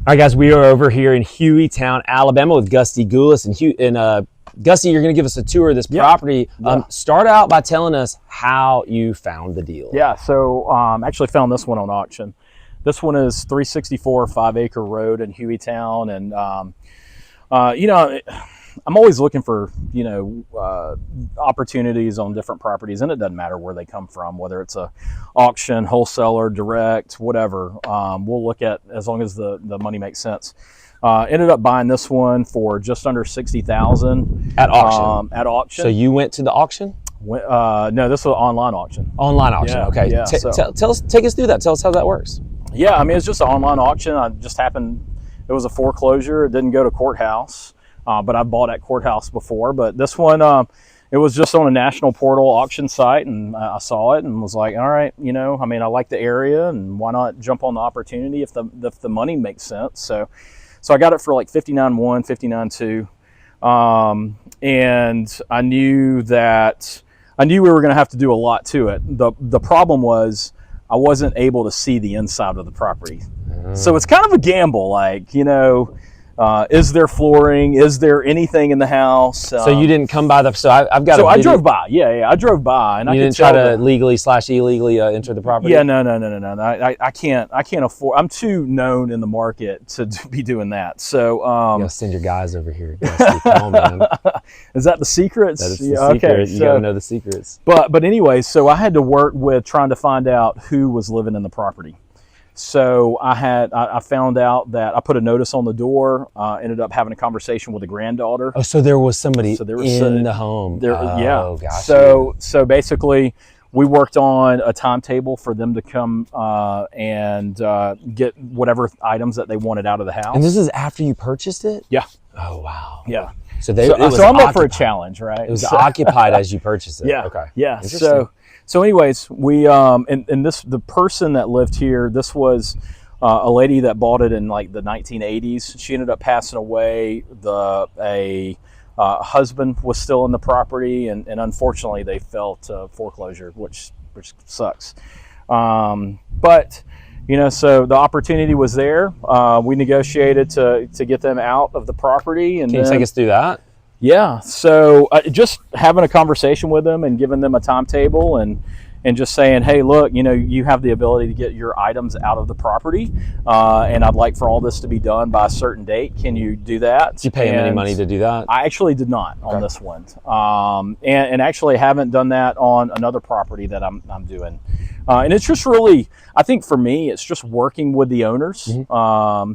All right, guys, we are over here in Hueytown, Alabama with Gusty Goulas. And Gusty, you're going to give us a tour of this property. Start out by telling us how you found the deal. Yeah, so actually found this one on auction. This one is 364 5-acre road in Hueytown. And, you know, I'm always looking for, you know, opportunities on different properties, and it doesn't matter where they come from, whether it's a auction, wholesaler, direct, whatever. We'll look at as long as the money makes sense. Ended up buying this one for just under $60,000 at auction. At auction. So you went to the auction? No, this was an online auction. Online auction. Yeah, okay. Yeah, take us through that. Tell us how that works. Yeah, I mean, it's just an online auction. I just happened. It was a foreclosure. It didn't go to courthouse. But I bought at courthouse before. But this one, it was just on a national portal auction site, and I saw it and was like, all right, you know, I mean, I like the area, and why not jump on the opportunity if the money makes sense. So I got it for like $59,100, $59,200, and I knew we were going to have to do a lot to it. The problem was I wasn't able to see the inside of the property, so it's kind of a gamble, like, you know. Is there flooring? Is there anything in the house? So you didn't come by So I've got. So I drove by. Yeah, I drove by, and you didn't try to legally/illegally enter the property. Yeah, no. I can't afford. I'm too known in the market to be doing that. So you gotta send your guys over here. Come on, man. Is that the secrets? That is the secret. Okay, you gotta know the secrets. But anyway, so I had to work with trying to find out who was living in the property. So I found out that I put a notice on the door, ended up having a conversation with the granddaughter. Oh, so there was somebody in the home. Yeah. Gosh. So basically we worked on a timetable for them to come and get whatever items that they wanted out of the house. And this is after you purchased it? Yeah. Oh, wow. Yeah. So I'm up for a challenge, right? It was occupied as you purchased it. Yeah. Okay. Yeah. So anyways, we the person that lived here, this was a lady that bought it in like the 1980s. She ended up passing away. A husband was still in the property, and unfortunately they fell to foreclosure, which sucks. But you know, so the opportunity was there. We negotiated to get them out of the property. And can you take us through that? Yeah, so just having a conversation with them and giving them a timetable and just saying, hey, look, you know, you have the ability to get your items out of the property, and I'd like for all this to be done by a certain date. Can you do that? Did you pay them any money to do that? I actually did not on this one, and actually haven't done that on another property that I'm doing. And it's just really, I think for me, it's just working with the owners. Mm-hmm.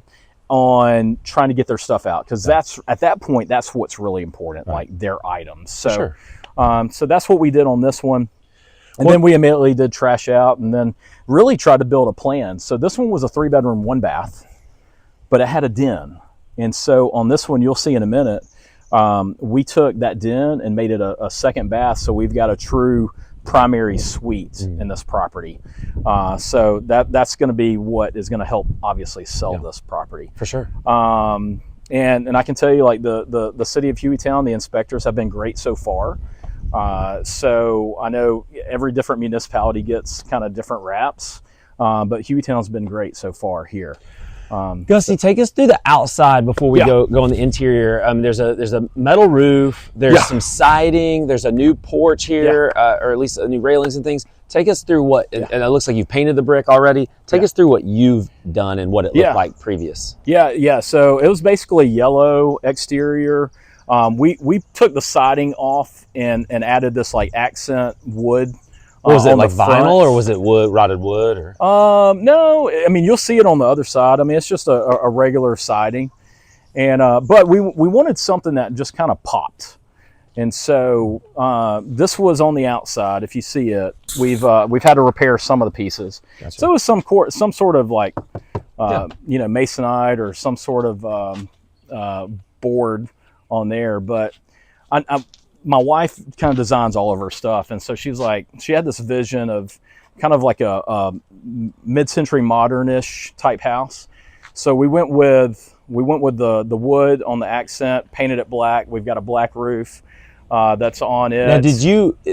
On trying to get their stuff out, because that's at that point that's what's really important, like their items. So so that's what we did on this one, and then we immediately did trash out and then really tried to build a plan. So this one was a 3-bedroom 1-bath, but it had a den. And so on this one, you'll see in a minute, we took that den and made it a second bath, so we've got a true primary suite in this property. So that's going to be what is going to help obviously sell this property for sure. And I can tell you, like the city of Hueytown, the inspectors have been great so far. So I know every different municipality gets kind of different raps, but Hueytown's been great so far here. Gusty, take us through the outside before we go on the interior. There's a metal roof. There's some siding. There's a new porch here, or at least new railings and things. Take us through what, and it looks like you've painted the brick already. Take us through what you've done and what it looked like previous. Yeah. So it was basically yellow exterior. We took the siding off and added this like accent wood. Was it like vinyl, or was it wood, rotted wood? Or no, I mean, you'll see it on the other side. I mean, it's just a regular siding, and but we wanted something that just kind of popped, and so this was on the outside. If you see it, we've had to repair some of the pieces. Gotcha. So it was some sort of like you know, masonite or some sort of board on there, but my wife kind of designs all of her stuff, and so she had this vision of kind of like a mid-century modernish type house. So we went with the wood on the accent, painted it black. We've got a black roof that's on it. Now,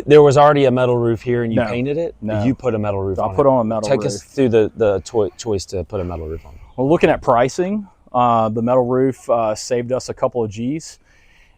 there was already a metal roof here and you painted it? No. You put a metal roof on it? I put on a metal roof. Take us through the choice to put a metal roof on. Well, looking at pricing, The metal roof saved us a couple of G's.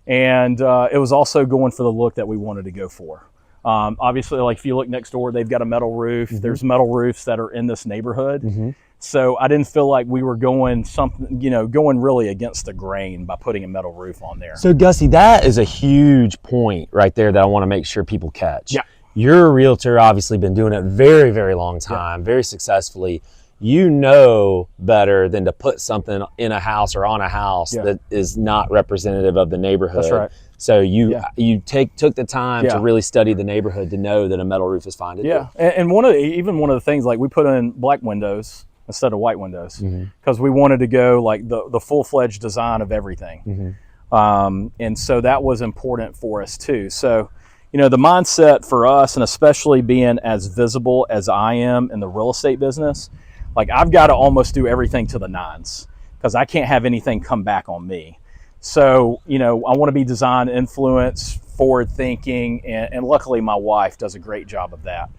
And it was also going for the look that we wanted to go for. Obviously, like if you look next door, they've got a metal roof. Mm-hmm. There's metal roofs that are in this neighborhood. Mm-hmm. So I didn't feel like we were going really against the grain by putting a metal roof on there. So Gusty, that is a huge point right there that I want to make sure people catch. Yeah. You're a realtor, obviously been doing it a very, very long time, very successfully. You know better than to put something in a house or on a house that is not representative of the neighborhood. That's right. So you took the time to really study the neighborhood to know that a metal roof is fine to do. Yeah, and one of the things, like we put in black windows instead of white windows because we wanted to go like the full-fledged design of everything. Mm-hmm. And so that was important for us too. So, the mindset for us, and especially being as visible as I am in the real estate business, like I've got to almost do everything to the nines because I can't have anything come back on me. So, I want to be design influence, forward thinking, and luckily my wife does a great job of that.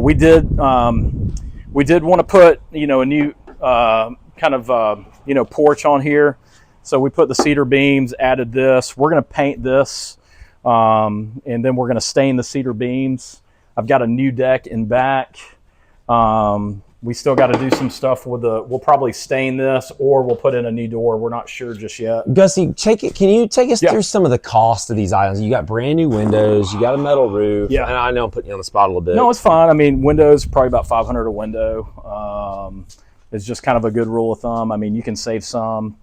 We did want to put, a new porch on here. So we put the cedar beams, added this. We're going to paint this, and then we're going to stain the cedar beams. I've got a new deck in back. We still got to do some stuff with we'll probably stain this or we'll put in a new door. We're not sure just yet. Gusty, can you take us through some of the cost of these items? You got brand new windows, you got a metal roof. Yeah. And I know I'm putting you on the spot a little bit. No, it's fine. I mean, windows, probably about $500 a window. It's just kind of a good rule of thumb. I mean, you can save some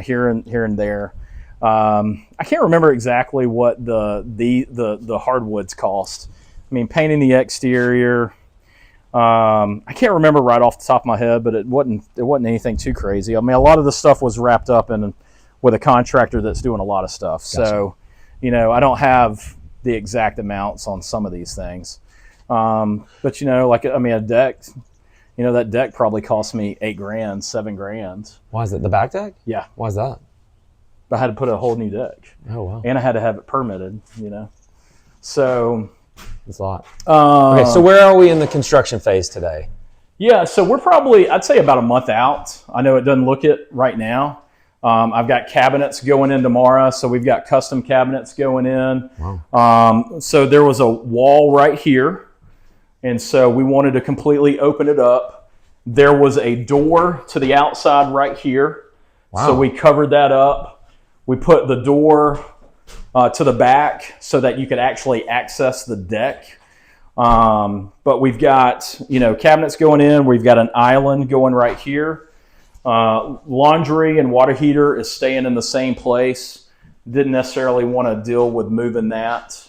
here and there. I can't remember exactly what the hardwoods cost. I mean, painting the exterior, I can't remember right off the top of my head, but it wasn't anything too crazy. I mean, a lot of the stuff was wrapped up with a contractor that's doing a lot of stuff. Gotcha. So, I don't have the exact amounts on some of these things. But a deck, that deck probably cost me $8,000, $7,000. Why is it the back deck? Yeah. Why is that? I had to put a whole new deck. Oh, wow. And I had to have it permitted, So that's a lot. Okay, so where are we in the construction phase today? Yeah, so we're probably, I'd say about a month out. I know it doesn't look it right now. I've got cabinets going in tomorrow, so we've got custom cabinets going in. Wow. So there was a wall right here, and so we wanted to completely open it up. There was a door to the outside right here. Wow. So we covered that up. We put the door to the back so that you could actually access the deck. But we've got, cabinets going in. We've got an island going right here. Laundry and water heater is staying in the same place. Didn't necessarily want to deal with moving that.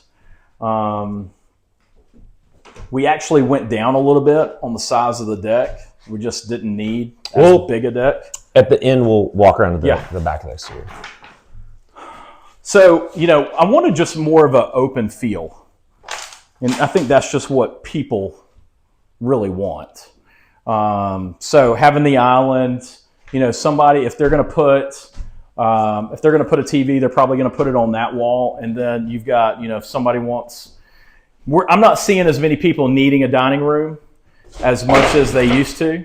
We actually went down a little bit on the size of the deck. We just didn't need as big a deck. At the end, we'll walk around to the back of this here. So, I wanted just more of an open feel. And I think that's just what people really want. So having the island, somebody, if they're going to put a TV, they're probably going to put it on that wall. And then you've got, if somebody wants, I'm not seeing as many people needing a dining room as much as they used to.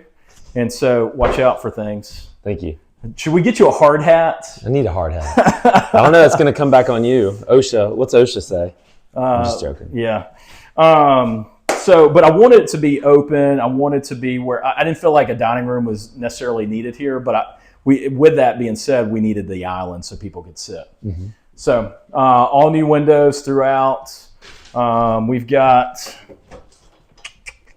And so watch out for things. Thank you. Should we get you a hard hat? I need a hard hat. I don't know. It's going to come back on you. OSHA. What's OSHA say? I'm just joking. Yeah. But I wanted it to be open. I wanted to be where I didn't feel like a dining room was necessarily needed here. But with that being said, we needed the island so people could sit. Mm-hmm. So all new windows throughout. We've got,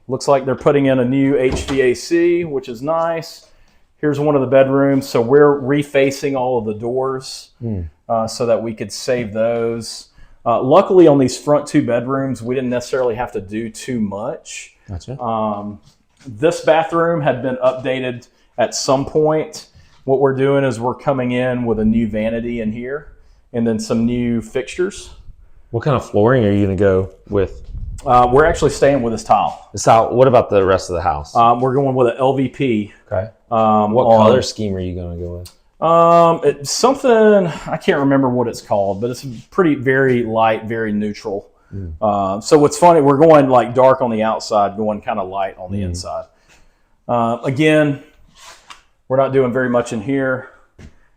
looks like they're putting in a new HVAC, which is nice. Here's one of the bedrooms. So we're refacing all of the doors so that we could save those. Luckily, on these front two bedrooms, we didn't necessarily have to do too much. Gotcha. This bathroom had been updated at some point. What we're doing is we're coming in with a new vanity in here and then some new fixtures. What kind of flooring are you going to go with? We're actually staying with this tile. This tile. What about the rest of the house? We're going with an LVP. Okay. What color scheme are you going to go with? It's something, I can't remember what it's called, but it's very light, very neutral. So what's funny, we're going like dark on the outside, going kind of light on the inside. Again, we're not doing very much in here.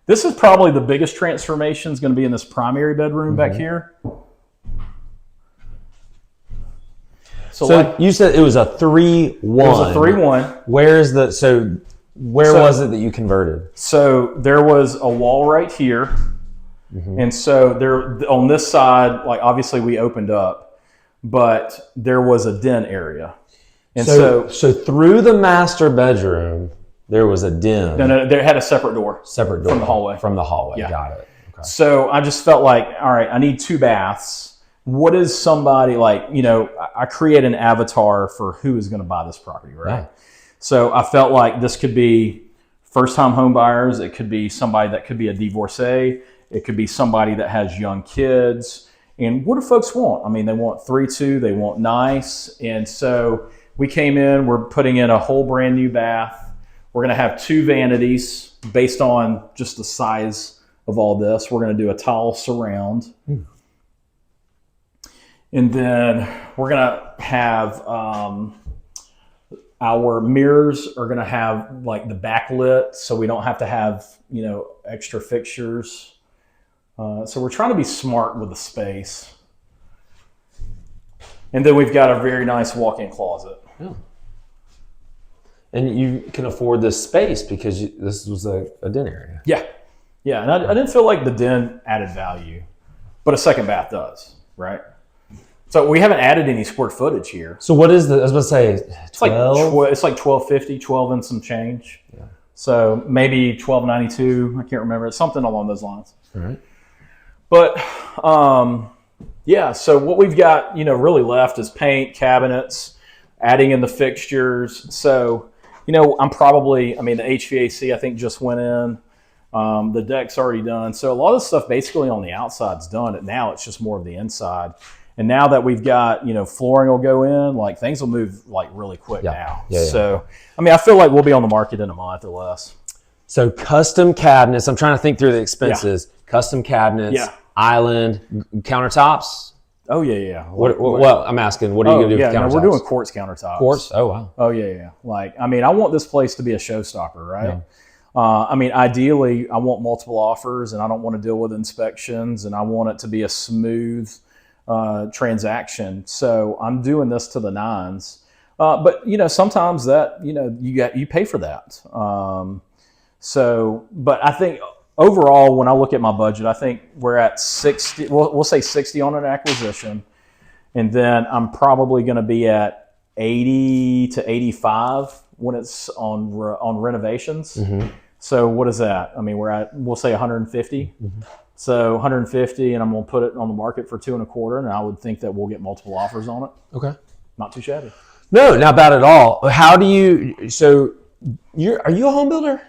This is probably the biggest transformation is going to be in this primary bedroom back here. So you said it was a 3-1. It was a 3-1. Where was it that you converted? So there was a wall right here. And so there on this side, like obviously we opened up, but there was a den area. And so through the master bedroom, there was a den. No, they had a separate door. Separate door. From the hallway. From the hallway, yeah. Got it. Okay. So I just felt like, all right, I need 2 baths. What is somebody like, I create an avatar for who is going to buy this property, right? Yeah. So I felt like this could be first-time home buyers. It could be somebody that could be a divorcee. It could be somebody that has young kids. And what do folks want? I mean, they want 3-2, they want nice. And so we came in, we're putting in a whole brand new bath. We're going to have 2 vanities based on just the size of all this. We're going to do a tile surround. And then we're going to have our mirrors are going to have like the backlit, so we don't have to have, extra fixtures. So we're trying to be smart with the space. And then we've got a very nice walk-in closet. Yeah. And you can afford this space because this was a den area. Yeah. Yeah, and I didn't feel like the den added value, but a second bath does, right? So we haven't added any square footage here. So what is I was about to say, 12? It's like 1250, 12 and some change. Yeah. So maybe 1292. I can't remember. It's something along those lines. All right. But so what we've got, really left is paint, cabinets, adding in the fixtures. So, I'm probably, the HVAC I think just went in. The deck's already done. So a lot of stuff basically on the outside's done. And now it's just more of the inside. And now that we've got, flooring will go in, like things will move like really quick now. Yeah. So, I feel like we'll be on the market in a month or less. So custom cabinets, I'm trying to think through the expenses. Yeah. Custom cabinets, island, countertops. Oh, yeah. What I'm asking, what are you going to do with countertops? We're doing quartz countertops. Quartz? Oh, wow. Oh, yeah. Like, I want this place to be a showstopper, right? Yeah. Ideally, I want multiple offers and I don't want to deal with inspections and I want it to be a smooth transaction. So I'm doing this to the nines. But sometimes that, you pay for that. But I think overall, when I look at my budget, I think we're at 60, we'll say 60 on an acquisition. And then I'm probably going to be at 80 to 85 when it's on renovations. Mm-hmm. So what is that? we'll say 150. Mm-hmm. So 150, and I'm going to put it on the market for 2.25, and I would think that we'll get multiple offers on it. Okay. Not too shabby. No, not bad at all. How do you, are you a home builder?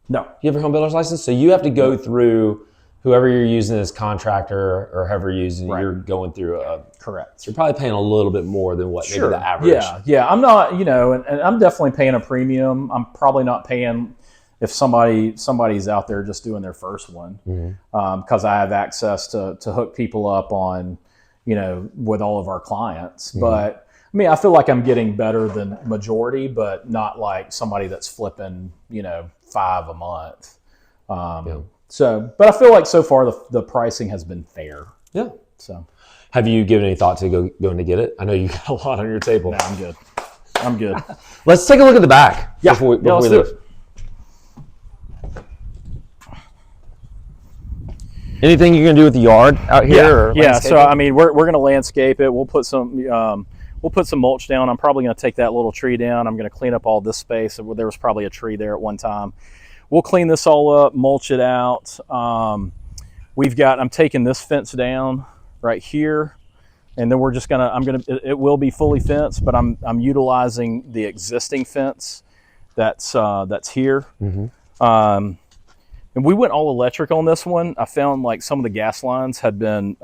No. You have your home builder's license? So you have to go through whoever you're using as contractor or whoever you're using, right. You're going through correct. So you're probably paying a little bit more than what maybe the average. Yeah. I'm not, and I'm definitely paying a premium. I'm probably not paying if somebody's out there just doing their first one, because I have access to hook people up on, with all of our clients. Mm-hmm. But I feel like I'm getting better than majority, but not like somebody that's flipping, 5 a month. But I feel like so far the pricing has been fair. Yeah. So, have you given any thought to going to get it? I know you got a lot on your table. No, I'm good. Let's take a look at the back. Yeah. Before we leave. Anything you're gonna do with the yard out here? Yeah. So we're gonna landscape it. We'll put some mulch down. I'm probably gonna take that little tree down. I'm gonna clean up all this space. There was probably a tree there at one time. We'll clean this all up, mulch it out. I'm taking this fence down right here, and then it will be fully fenced, but I'm utilizing the existing fence that's here. Mm-hmm. And we went all electric on this one. I found like some of the gas lines had been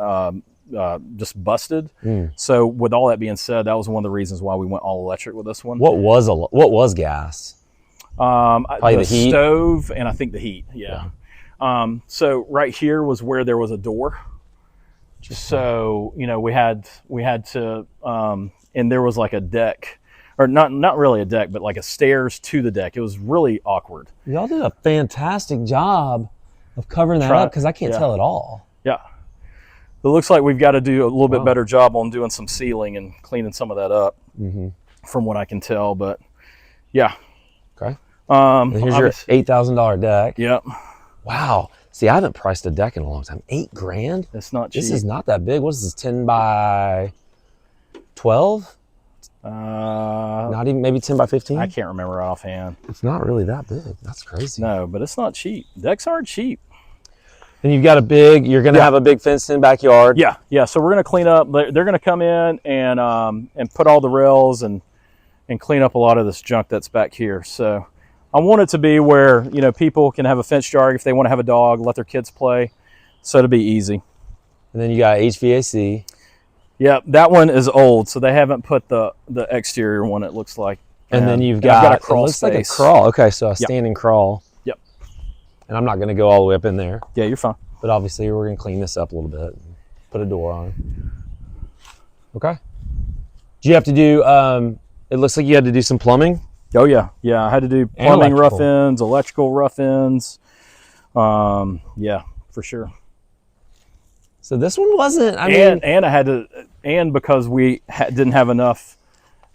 just busted. So with all that being said, that was one of the reasons why we went all electric with this one. What was gas? Probably the heat? Stove and I think the heat. Yeah. So right here was where there was a door. So we had to and there was like a deck. Or not really a deck, but like a stairs to the deck. It was really awkward. Y'all did a fantastic job of covering that up because I can't tell at all. Yeah. It looks like we've got to do a little bit better job on doing some sealing and cleaning some of that up from what I can tell. But yeah. Okay. And here's your $8,000 deck. Yep. Wow. See, I haven't priced a deck in a long time. $8,000? It's not cheap. This is not that big. What is this, 10 by 12? Not even, maybe 10 by 15? I can't remember offhand. It's not really that big. That's crazy. No, but it's not cheap. Decks aren't cheap. And you've got you're going to have a big fenced-in backyard. Yeah, yeah. So we're going to clean up. They're going to come in and put all the rails and clean up a lot of this junk that's back here. So I want it to be where, you know, people can have a fence yard if they want to have a dog, let their kids play. So it'll be easy. And then you got HVAC. Yeah, that one is old, so they haven't put the exterior one, it looks like. And then you've got a crawl it looks space. like a crawl. Okay, so a standing crawl. Yep. And I'm not going to go all the way up in there. Yeah, you're fine. But obviously we're going to clean this up a little bit. And put a door on. Okay. Do you have to do, it looks like you had to do some plumbing? Oh, yeah. Yeah, I had to do plumbing rough ends, electrical rough ends. Yeah, for sure. So this one wasn't, and I had to, and because we didn't have enough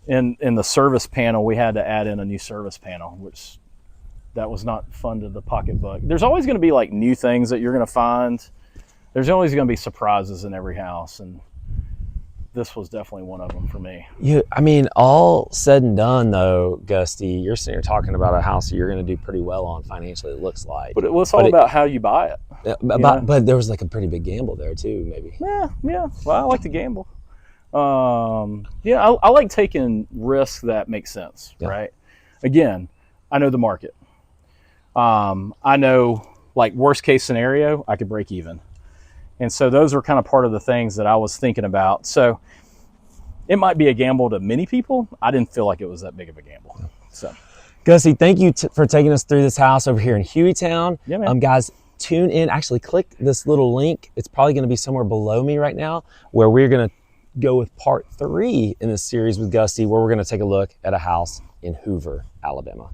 in the service panel, we had to add in a new service panel, which that was not fun to the pocketbook. There's always going to be like new things that you're going to find. There's always going to be surprises in every house, and this was definitely one of them for me. Yeah, I mean, all said and done, though, Gusty, you're sitting here talking about a house that you're going to do pretty well on financially, it looks like. But it's all about how you buy it. Yeah, but there was like a pretty big gamble there, too, maybe. Yeah. Well, I like to gamble. I like taking risks that make sense, right? Again, I know the market. I know, like, worst case scenario, I could break even. And so those were kind of part of the things that I was thinking about. So it might be a gamble to many people. I didn't feel like it was that big of a gamble. So, Gusty, thank you for taking us through this house over here in Hueytown. Yeah, man. Guys, tune in. Actually, click this little link. It's probably going to be somewhere below me right now, where we're going to go with part 3 in this series with Gusty, where we're going to take a look at a house in Hoover, Alabama.